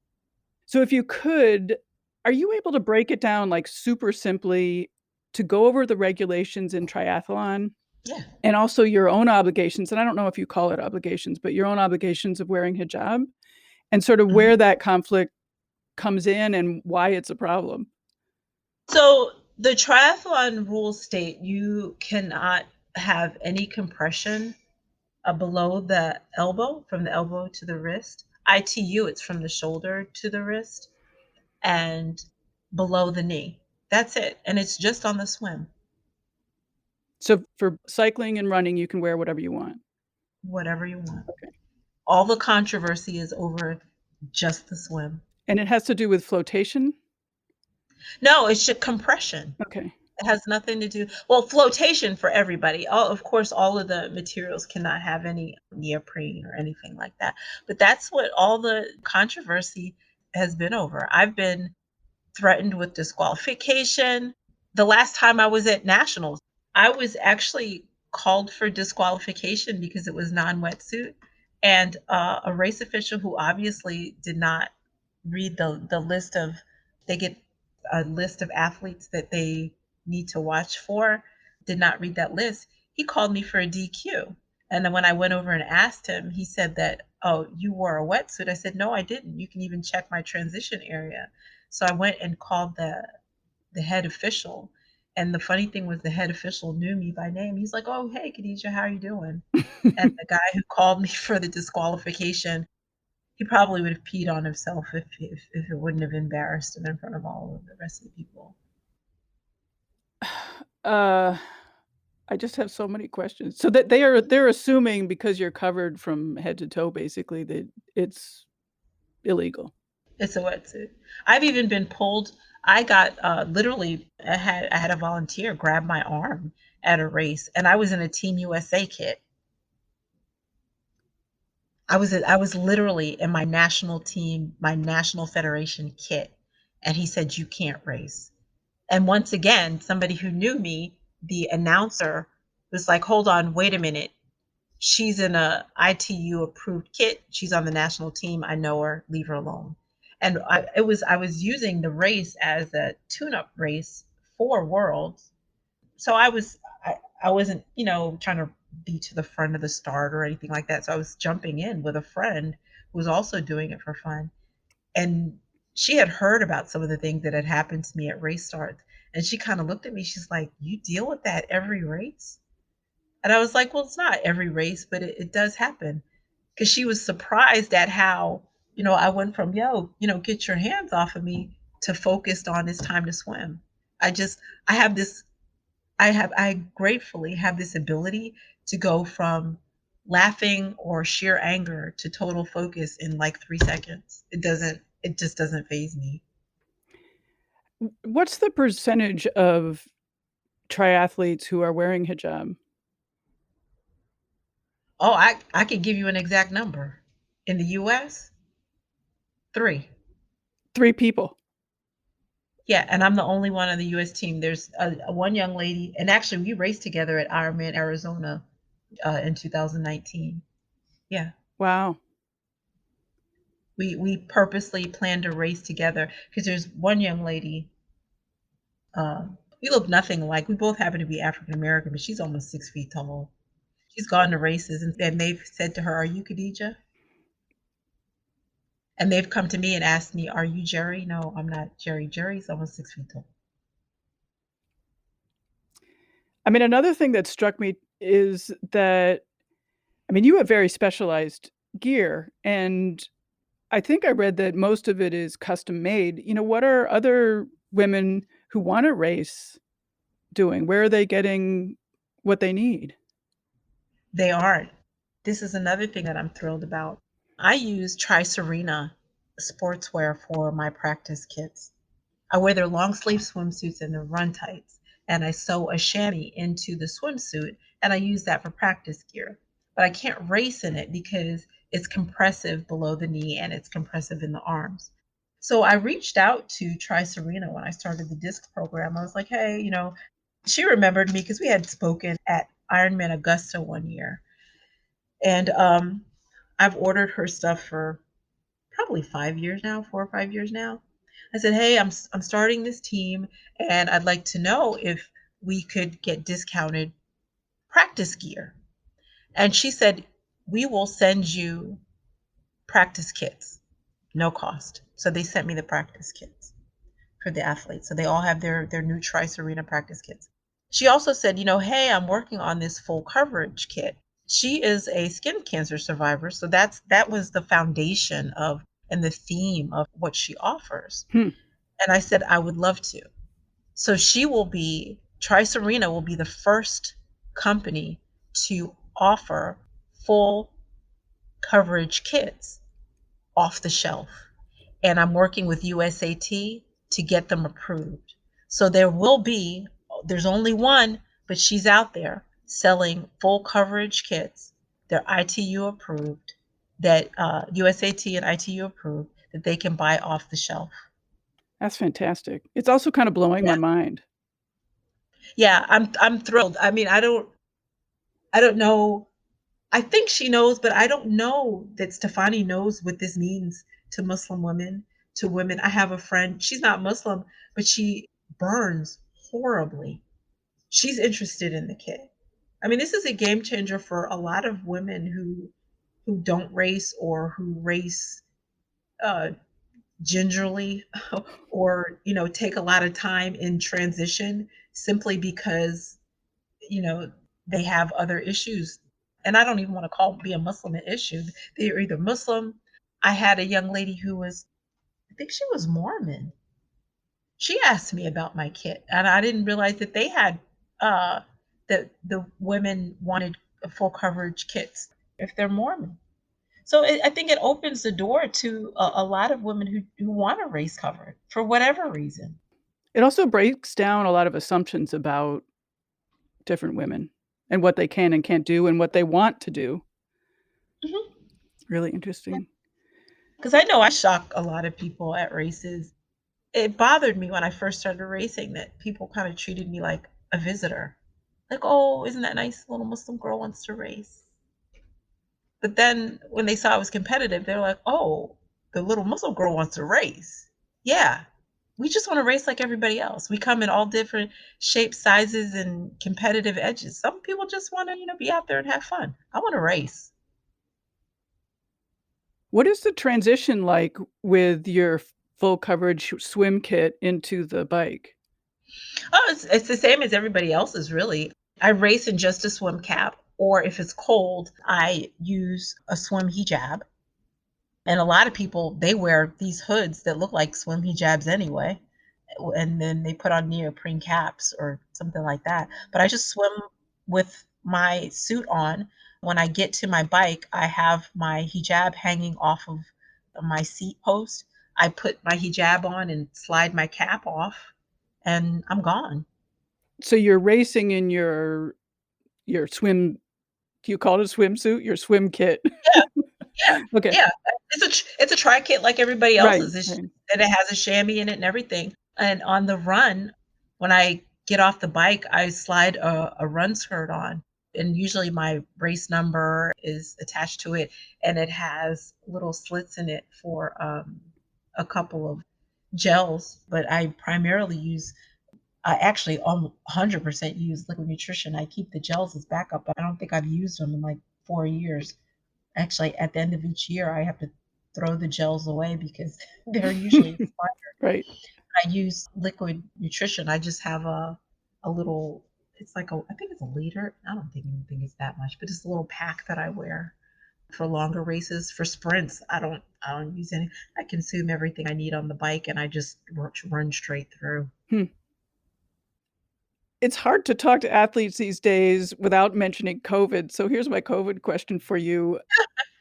S1: So if you could, are you able to break it down, like, super simply to go over the regulations in triathlon
S2: Yeah.
S1: and also your own obligations, and I don't know if you call it obligations, but your own obligations of wearing hijab and sort of
S2: Mhm.
S1: where that conflict comes in and why it's a problem.
S2: So the triathlon rules state you cannot have any compression below the elbow, from the elbow to the wrist. ITU, it's from the shoulder to the wrist and below the knee. That's it. And it's just on the swim.
S1: So for cycling and running, you can wear whatever you want.
S2: Whatever you want.
S1: Okay.
S2: All the controversy is over just the swim.
S1: And it has to do with flotation?
S2: No, it's just compression.
S1: Okay.
S2: It has nothing to do, well, flotation for everybody. Of course, all of the materials cannot have any neoprene or anything like that. But that's what all the controversy has been over. I've been threatened with disqualification. The last time I was at nationals, I was actually called for disqualification because it was non-wetsuit, and a race official who obviously did not read the list of, they get a list of athletes that they need to watch for, did not read that list. He called me for a DQ. And then when I went over and asked him, he said that, oh, you wore a wetsuit. I said, no, I didn't. You can even check my transition area. So I went and called the head official. And the funny thing was the head official knew me by name. He's like, oh, hey, Khadijah, how are you doing? And the guy who called me for the disqualification, he probably would have peed on himself if it wouldn't have embarrassed him in front of all of the rest of the people.
S1: I just have so many questions. So that they're assuming because you're covered from head to toe, basically, that it's illegal.
S2: It's a wetsuit. I've even been pulled. I got literally. I had a volunteer grab my arm at a race, and I was in a Team USA kit. I was literally in my national team, my national federation kit, and he said you can't race. And once again, somebody who knew me, the announcer, was like, "Hold on, wait a minute. She's in a ITU approved kit. She's on the national team. I know her. Leave her alone." And I was using the race as a tune-up race for Worlds. So I wasn't, trying to be to the front of the start or anything like that. So I was jumping in with a friend who was also doing it for fun. And she had heard about some of the things that had happened to me at race starts. And she kind of looked at me. She's like, "You deal with that every race?" And I was like, "Well, it's not every race, but it does happen." Because she was surprised at how, I went from, yo, get your hands off of me, to focused on it's time to swim. I just, I have this, I gratefully have this ability to go from laughing or sheer anger to total focus in like 3 seconds. It just doesn't phase me.
S1: What's the percentage of triathletes who are wearing hijab?
S2: Oh, I could give you an exact number. In the US, 3.
S1: 3 people.
S2: Yeah, and I'm the only one on the US team. There's one young lady, and actually we raced together at Ironman Arizona in 2019. Yeah,
S1: Wow.
S2: we purposely planned to race together because there's one young lady. We look nothing alike. We both happen to be African American, but she's almost 6 feet tall. She's gone to races, and they've said to her, "Are you Khadijah?" And they've come to me and asked me, "Are you Jerry?" No, I'm not Jerry. Jerry's almost 6 feet tall.
S1: I mean, another thing that struck me is that, I mean, you have very specialized gear, and I think I read that most of it is custom made. What are other women who want to race doing? Where are they getting what they need?
S2: They aren't. This is another thing that I'm thrilled about. I use Tri-Serena sportswear for my practice kits. I wear their long sleeve swimsuits and their run tights, and I sew a chamois into the swimsuit, and I use that for practice gear. But I can't race in it because it's compressive below the knee and it's compressive in the arms. So I reached out to Tri-Serena when I started the disc program. I was like, hey, she remembered me because we had spoken at Ironman Augusta one year. And I've ordered her stuff for probably 5 years now, 4 or 5 years now. I said, "Hey, I'm starting this team, and I'd like to know if we could get discounted practice gear." And she said, "We will send you practice kits, no cost." So they sent me the practice kits for the athletes. So they all have their new Trice Arena practice kits. She also said, hey, I'm working on this full coverage kit. She is a skin cancer survivor, so that was the foundation of and the theme of what she offers.
S1: Hmm.
S2: And I said I would love to. So Trice Arena will be the first company to offer full coverage kits off the shelf. And I'm working with USAT to get them approved. So there's only one, but she's out there selling full coverage kits. They're ITU approved, that USAT and ITU approved, that they can buy off the shelf.
S1: That's fantastic. It's also kind of blowing
S2: Yeah,
S1: my mind.
S2: yeah, I'm thrilled. I mean, I don't know. I think she knows, but I don't know that Stefani knows what this means to Muslim women, to women. I have a friend, she's not Muslim, but she burns horribly. She's interested in the kit. I mean, this is a game changer for a lot of women who don't race or who race uh, gingerly or take a lot of time in transition simply because you know, they have other issues. And I don't even want to be a Muslim an issue. They're either Muslim. I had a young lady who I think she was Mormon. She asked me about my kit, and I didn't realize that they had uh, that the women wanted full coverage kits if they're Mormon. So I think it opens the door to a lot of women who want to race covered for whatever reason.
S1: It also breaks down a lot of assumptions about different women and what they can and can't do and what they want to do.
S2: Mhm.
S1: Really interesting.
S2: Because I know I shock a lot of people at races. It bothered me when I first started racing that people kind of treated me like a visitor. Like, oh, isn't that nice? Little Muslim girl wants to race. But then when they saw I was competitive, they're like, oh, the little Muslim girl wants to race. Yeah, we just want to race like everybody else. We come in all different shapes, sizes, and competitive edges. Some people just want to, be out there and have fun. I want to race.
S1: What is the transition like with your full coverage swim kit into the bike?
S2: Oh, it's the same as everybody else's, really. I race in just a swim cap, or if it's cold, I use a swim hijab. And a lot of people, they wear these hoods that look like swim hijabs anyway, and then they put on neoprene caps or something like that. But I just swim with my suit on. When I get to my bike, I have my hijab hanging off of my seat post. I put my hijab on and slide my cap off, and I'm gone.
S1: So you're racing in your swim, do you call it a swimsuit? Your swim kit.
S2: Yeah, yeah,
S1: Okay.
S2: yeah. It's a tri kit like everybody
S1: Right,
S2: else's. It's just
S1: right.
S2: that it has a chamois in it and everything. And on the run, when I get off the bike, I slide a run skirt on, and usually my race number is attached to it, and it has little slits in it for a couple of gels. But I primarily I actually 100% use liquid nutrition. I keep the gels as backup, but I don't think I've used them in like 4 years. Actually, at the end of each year, I have to throw the gels away because they're usually expired.
S1: Right.
S2: I use liquid nutrition. I just have a little, it's like I think it's a liter. I don't think anything is that much, but it's a little pack that I wear for longer races. For sprints, I don't use any. I consume everything I need on the bike, and I just run straight through.
S1: Hmm. It's hard to talk to athletes these days without mentioning COVID. So here's my COVID question for you.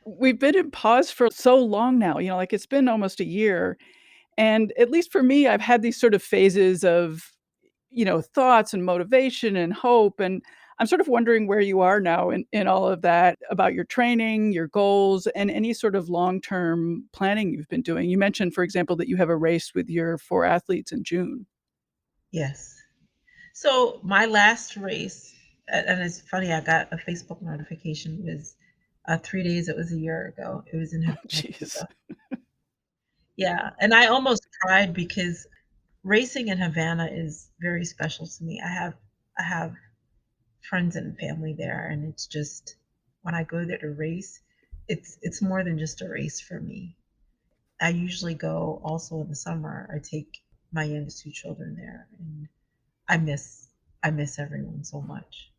S1: We've been in pause for so long now, like it's been almost a year. And at least for me, I've had these sort of phases of, thoughts and motivation and hope. And I'm sort of wondering where you are now in all of that about your training, your goals, and any sort of long term planning you've been doing. You mentioned, for example, that you have a race with your 4 athletes in June.
S2: Yes. So my last race, and it's funny, I got a Facebook notification. It was 3 days. It was a year ago. It was in
S1: Jeez.
S2: Havana. Yeah, and I almost cried because racing in Havana is very special to me. I have friends and family there, and it's just when I go there to race, it's more than just a race for me. I usually go also in the summer. I take my youngest two children there, and I miss I miss everyone so much.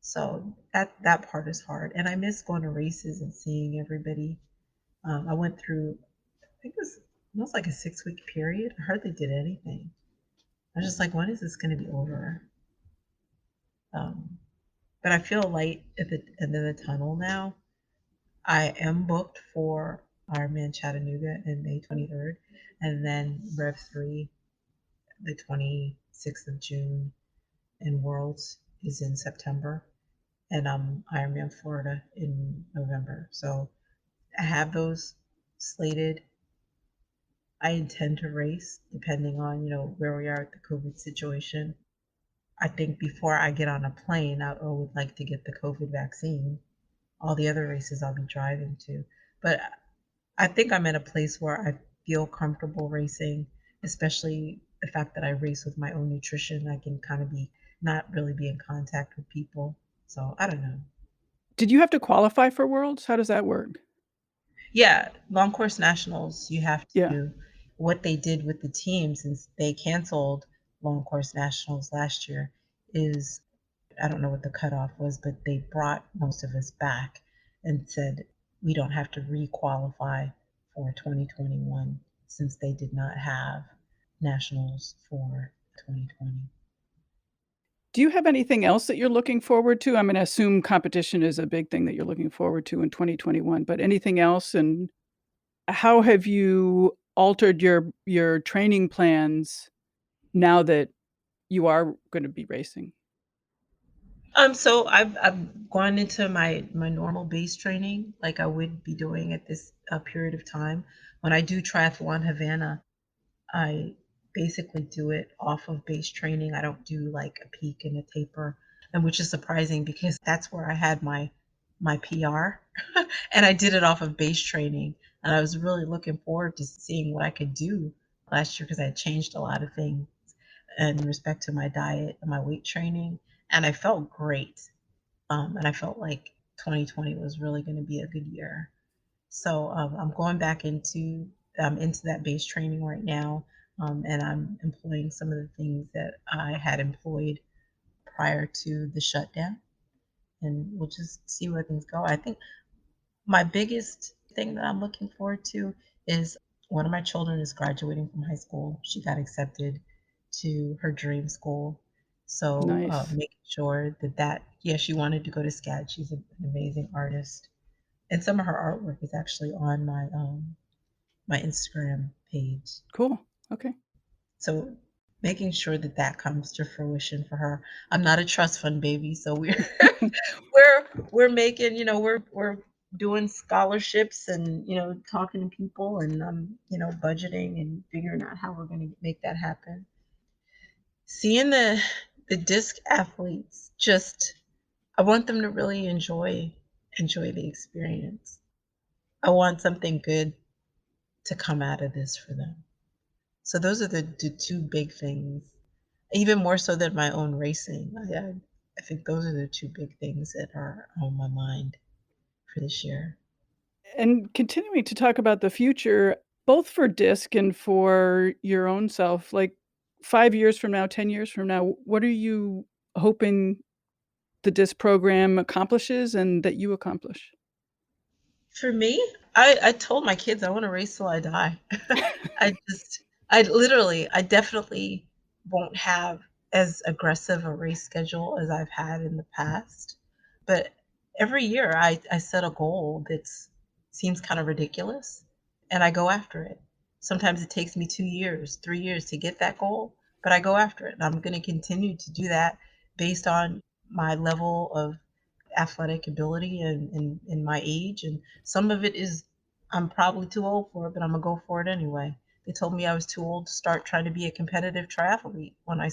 S2: So that part is hard, and I miss going to races and seeing everybody. I went through, I think it was almost like a 6 week period. I hardly did anything. I was just like, when is this going to be over? Um, but I feel light at the end of the tunnel now. I am booked for Ironman Chattanooga in May 23rd, and then Rev 3 the 26th of June, and Worlds is in September, and Ironman Florida in November. So I have those slated. I intend to race depending on, where we are at the COVID situation. I think before I get on a plane, I would like to get the COVID vaccine. All the other races I'll be driving to. But I think I'm in a place where I feel comfortable racing, especially the fact that I race with my own nutrition. I can kind of not really be in contact with people. So I don't know.
S1: Did you have to qualify for Worlds? How does that work?
S2: Yeah, long course nationals, you have
S1: Yeah.
S2: to, what they did with the team since they canceled long course nationals last year is, I don't know what the cutoff was, but they brought most of us back and said we don't have to re-qualify for 2021 since they did not have nationals for 2020.
S1: Do you have anything else that you're looking forward to? I'm gonna assume competition is a big thing that you're looking forward to in 2021, but anything else? And how have you altered your training plans now that you are gonna be racing?
S2: So I've gone into my normal base training like I would be doing at this period of time. When I do triathlon Havana, I basically do it off of base training. I don't do like a peak and a taper, and which is surprising because that's where I had my PR, and I did it off of base training. And I was really looking forward to seeing what I could do last year because I had changed a lot of things in respect to my diet and my weight training, and I felt great. And I felt like 2020 was really going to be a good year. So I'm going back into that base training right now, and I'm employing some of the things that I had employed prior to the shutdown, and we'll just see where things go. I think my biggest thing that I'm looking forward to is one of my children is graduating from high school. She got accepted to her dream school. So
S1: Nice.
S2: making sure yeah, she wanted to go to SCAD. She's an amazing artist. And some of her artwork is actually on my Instagram page.
S1: Cool. Okay.
S2: So making sure that that comes to fruition for her. I'm not a trust fund baby, so we're we're making, we're doing scholarships and, talking to people and budgeting and figuring out how we're going to make that happen. Seeing the disc athletes, just I want them to really enjoy the experience. I want something good to come out of this for them. So those are the two big things, even more so than my own racing. I think those are the two big things that are on my mind for this year.
S1: And continuing to talk about the future, both for DISC and for your own self, like 5 years from now, 10 years from now, what are you hoping the DISC program accomplishes and that you accomplish?
S2: For me, I told my kids I want to race till I die. I just, I definitely won't have as aggressive a race schedule as I've had in the past. But every year I set a goal that seems kind of ridiculous and I go after it. Sometimes it takes me 2 years, 3 years to get that goal, but I go after it. And I'm going to continue to do that based on my level of athletic ability and my age. And some of it is I'm probably too old for it, but I'm gonna go for it anyway. They told me I was too old to start trying to be a competitive triathlete when I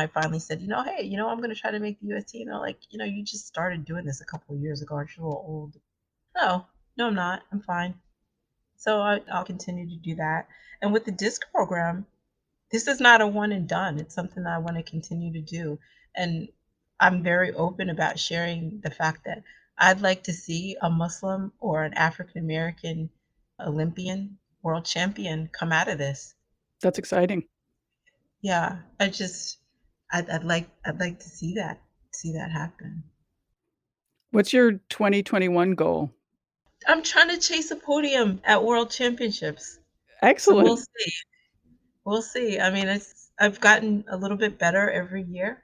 S2: finally said, hey, I'm gonna try to make the US team. They're like, you just started doing this a couple of years ago. Aren't you a little old? No, no, I'm not. I'm fine. So I'll continue to do that. And with the disc program, this is not a one and done. It's something that I want to continue to do. And I'm very open about sharing the fact that I'd like to see a Muslim or an African American Olympian world champion come out of this.
S1: That's exciting.
S2: Yeah, I'd like to see that happen.
S1: What's your 2021 goal?
S2: I'm trying to chase a podium at world championships. So we'll
S1: Excellent.
S2: see. We'll see. I mean, I've gotten a little bit better every year.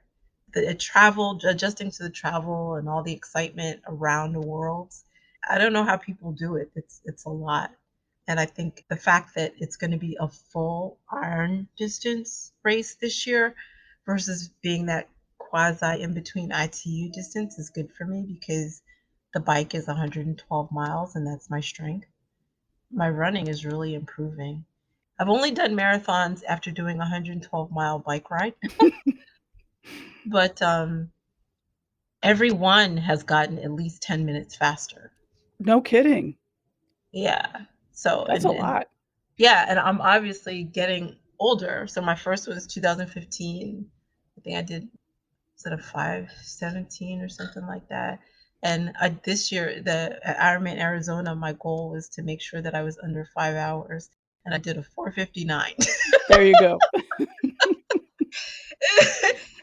S2: The travel, adjusting to the travel and all the excitement around the world. I don't know how people do it. It's a lot. And I think the fact that it's going to be a full iron distance race this year versus being that quasi in between ITU distance is good for me because the bike is 112 miles and that's my strength. My running is really improving. I've only done marathons after doing a 112-mile bike ride, but every one has gotten at least 10 minutes faster.
S1: No kidding.
S2: Yeah. So,
S1: That's a
S2: and
S1: lot.
S2: yeah, and I'm obviously getting older. So my first was 2015. I think I did, was it a 5:17 or something like that? And this year, the at Ironman Arizona, my goal was to make sure that I was under 5 hours, and I did a 4:59.
S1: There you go.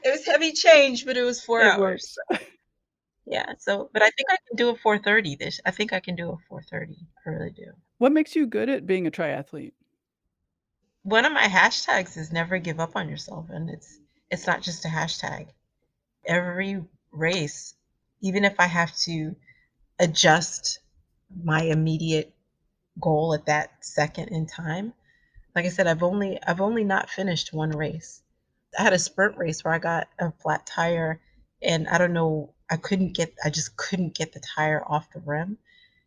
S2: It was heavy change, but it was 4
S1: It
S2: hours.
S1: works.
S2: Yeah, so but I think I can do a 4:30 I think I can do a 4:30. I really do.
S1: What makes you good at being a triathlete?
S2: One of my hashtags is never give up on yourself, and it's not just a hashtag. Every race, even if I have to adjust my immediate goal at that second in time. Like I said, I've only not finished one race. I had a sprint race where I got a flat tire and I don't know, I just couldn't get the tire off the rim.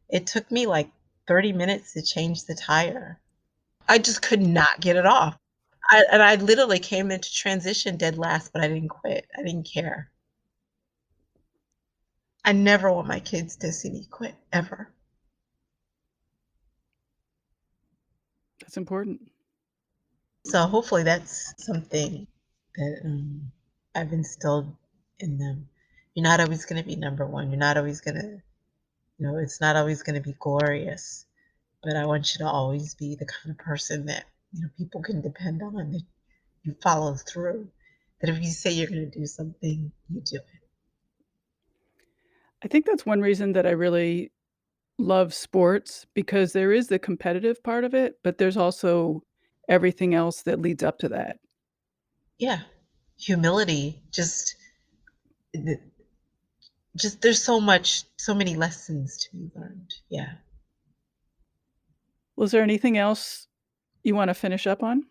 S2: It took me like 30 minutes to change the tire. I just could not get it off. I literally came into transition dead last, but I didn't quit. I didn't care. I never want my kids to see me quit, ever.
S1: That's important.
S2: So hopefully that's something that I've instilled in them. You're not always going to be number one. You're not always going to, it's not always going to be glorious. But I want you to always be the kind of person that, people can depend on, that you follow through. That if you say you're going to do something, you do it.
S1: I think that's one reason that I really love sports because there is the competitive part of it, but there's also everything else that leads up to that.
S2: Yeah. Humility, just there's so many lessons to be learned. Yeah.
S1: Was there anything else you want to finish up on?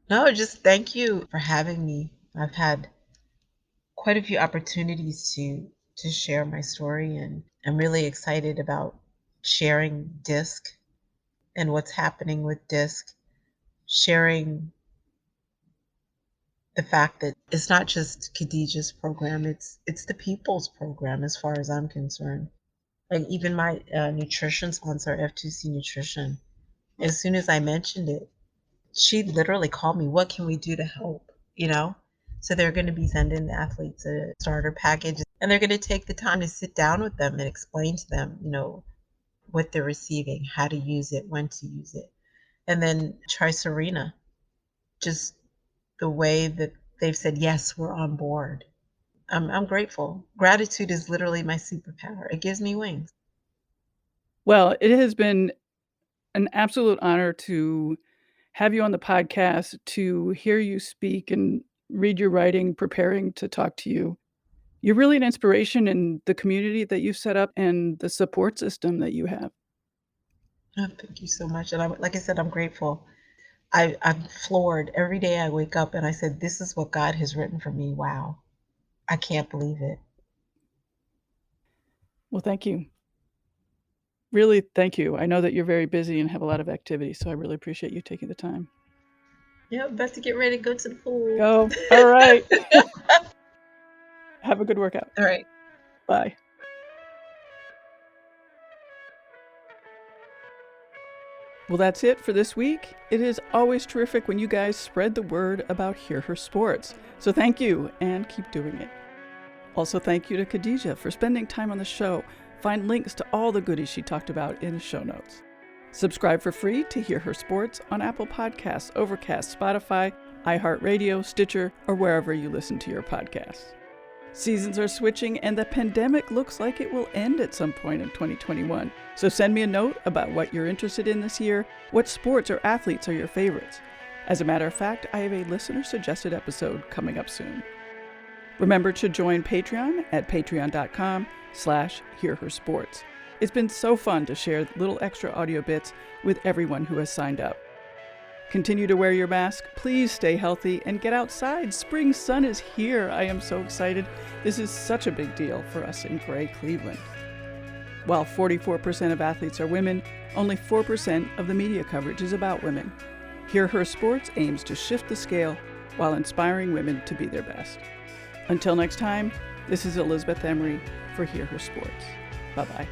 S2: No, just thank you for having me. I've had quite a few opportunities to share my story, and I'm really excited about sharing disc and what's happening with disc, sharing the fact that it's not just Khadijah's program, it's the people's program as far as I'm concerned. Like even my nutrition sponsor, F2C Nutrition, as soon as I mentioned it, she literally called me, what can we do to help? You know? So they're going to be sending the athletes a starter package and they're going to take the time to sit down with them and explain to them, what they're receiving, how to use it, when to use it. And then Try Serena, just the way that they've said, yes, we're on board. I'm grateful. Gratitude is literally my superpower. It gives me wings.
S1: Well, it has been an absolute honor to have you on the podcast, to hear you speak and read your writing, preparing to talk to you. You're really an inspiration in the community that you've set up and the support system that you have.
S2: Oh, thank you so much. And like I said, I'm grateful. I'm floored every day I wake up and I said, this is what God has written for me. Wow. I can't believe it.
S1: Well, thank you. Really, thank you. I know that you're very busy and have a lot of activity, so I really appreciate you taking the time.
S2: Yeah, I'm about to get ready to go to the pool.
S1: Go. All right. Have a good workout.
S2: All right.
S1: Bye. Well, that's it for this week. It is always terrific when you guys spread the word about Hear Her Sports. So thank you and keep doing it. Also, thank you to Khadijah for spending time on the show. Find links to all the goodies she talked about in the show notes. Subscribe for free to Hear Her Sports on Apple Podcasts, Overcast, Spotify, iHeartRadio, Stitcher, or wherever you listen to your podcasts. Seasons are switching, and the pandemic looks like it will end at some point in 2021. So send me a note about what you're interested in this year, what sports or athletes are your favorites. As a matter of fact, I have a listener-suggested episode coming up soon. Remember to join Patreon at patreon.com/hearhersports. It's been so fun to share little extra audio bits with everyone who has signed up. Continue to wear your mask, please stay healthy, and get outside. Spring sun is here. I am so excited. This is such a big deal for us in gray Cleveland. While 44% of athletes are women, only 4% of the media coverage is about women. Hear Her Sports aims to shift the scale while inspiring women to be their best. Until next time, this is Elizabeth Emery for Hear Her Sports. Bye-bye.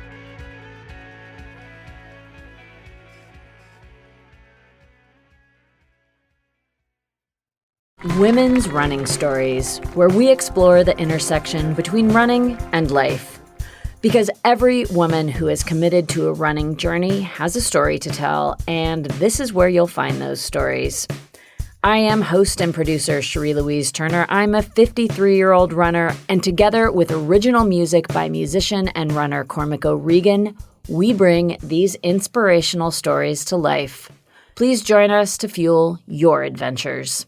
S3: Women's Running Stories, where we explore the intersection between running and life. Because every woman who is committed to a running journey has a story to tell, and this is where you'll find those stories. I am host and producer Cherie Louise Turner. I'm a 53-year-old runner, and together with original music by musician and runner Cormac O'Regan, we bring these inspirational stories to life. Please join us to fuel your adventures.